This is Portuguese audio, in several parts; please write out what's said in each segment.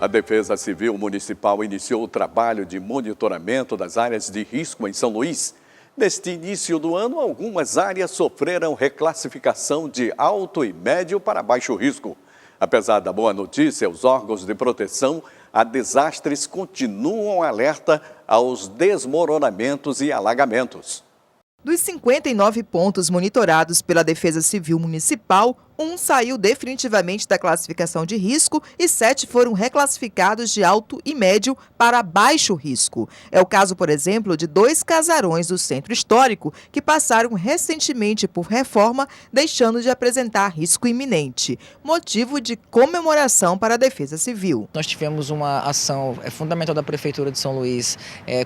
A Defesa Civil Municipal iniciou o trabalho de monitoramento das áreas de risco em São Luís. Neste início do ano, algumas áreas sofreram reclassificação de alto e médio para baixo risco. Apesar da boa notícia, os órgãos de proteção a desastres continuam alerta aos desmoronamentos e alagamentos. Dos 59 pontos monitorados pela Defesa Civil Municipal, um saiu definitivamente da classificação de risco e 7 foram reclassificados de alto e médio para baixo risco. É o caso, por exemplo, de 2 casarões do Centro Histórico que passaram recentemente por reforma, deixando de apresentar risco iminente, motivo de comemoração para a Defesa Civil. Nós tivemos uma ação fundamental da Prefeitura de São Luís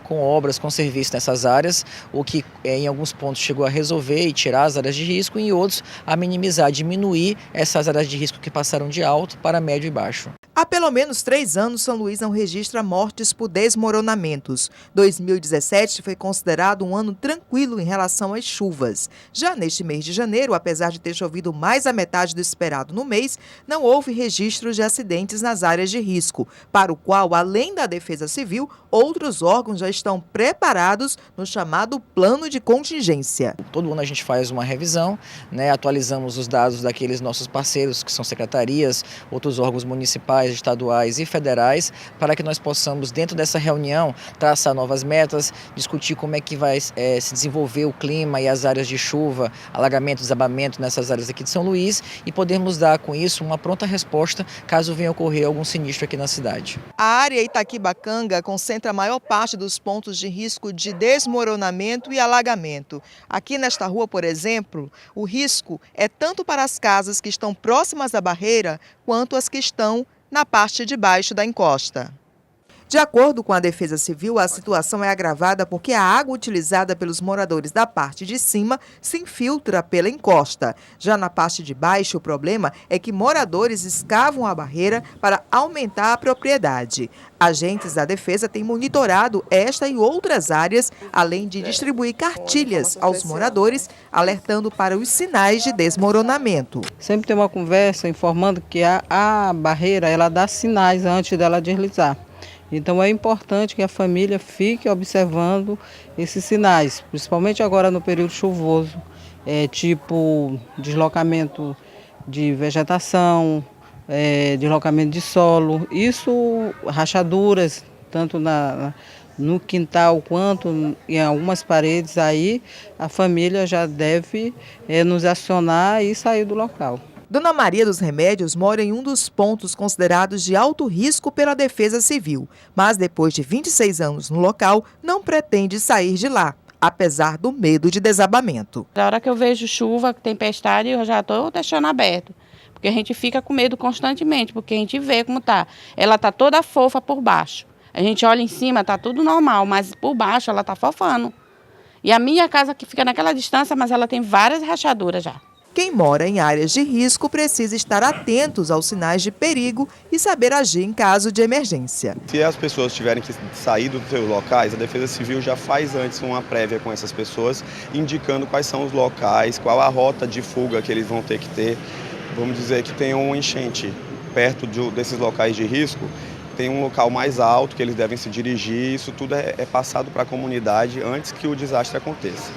com obras, com serviços nessas áreas, o que em alguns pontos chegou a resolver e tirar as áreas de risco e em outros a minimizar, diminuir essas áreas de risco que passaram de alto para médio e baixo. Há pelo menos 3 anos, São Luís não registra mortes por desmoronamentos. 2017 foi considerado um ano tranquilo em relação às chuvas. Já neste mês de janeiro, apesar de ter chovido mais da metade do esperado no mês, não houve registros de acidentes nas áreas de risco, para o qual, além da Defesa Civil, outros órgãos já estão preparados no chamado plano de contingência. Todo ano a gente faz uma revisão, atualizamos os dados daqueles nossos parceiros, que são secretarias, outros órgãos municipais, estaduais e federais, para que nós possamos, dentro dessa reunião, traçar novas metas, discutir como é que vai se desenvolver o clima e as áreas de chuva, alagamento, desabamento nessas áreas aqui de São Luís e podermos dar com isso uma pronta resposta caso venha ocorrer algum sinistro aqui na cidade. A área Itaquibacanga concentra a maior parte dos pontos de risco de desmoronamento e alagamento. Aqui nesta rua, por exemplo, o risco é tanto para as casas que estão próximas da barreira quanto as que estão na parte de baixo da encosta. De acordo com a Defesa Civil, a situação é agravada porque a água utilizada pelos moradores da parte de cima se infiltra pela encosta. Já na parte de baixo, o problema é que moradores escavam a barreira para aumentar a propriedade. Agentes da Defesa têm monitorado esta e outras áreas, além de distribuir cartilhas aos moradores, alertando para os sinais de desmoronamento. Sempre tem uma conversa informando que a barreira ela dá sinais antes dela deslizar. Então é importante que a família fique observando esses sinais, principalmente agora no período chuvoso, tipo deslocamento de vegetação, deslocamento de solo, isso, rachaduras, tanto no quintal quanto em algumas paredes, aí a família já deve nos acionar e sair do local. Dona Maria dos Remédios mora em um dos pontos considerados de alto risco pela Defesa Civil, mas depois de 26 anos no local, não pretende sair de lá, apesar do medo de desabamento. Na hora que eu vejo chuva, tempestade, eu já estou deixando aberto, porque a gente fica com medo constantemente, porque a gente vê como está. Ela está toda fofa por baixo. A gente olha em cima, está tudo normal, mas por baixo ela está fofando. E a minha casa que fica naquela distância, mas ela tem várias rachaduras já. Quem mora em áreas de risco precisa estar atentos aos sinais de perigo e saber agir em caso de emergência. Se as pessoas tiverem que sair dos seus locais, a Defesa Civil já faz antes uma prévia com essas pessoas, indicando quais são os locais, qual a rota de fuga que eles vão ter que ter. Vamos dizer que tem uma enchente perto desses locais de risco, tem um local mais alto que eles devem se dirigir, isso tudo é passado para a comunidade antes que o desastre aconteça.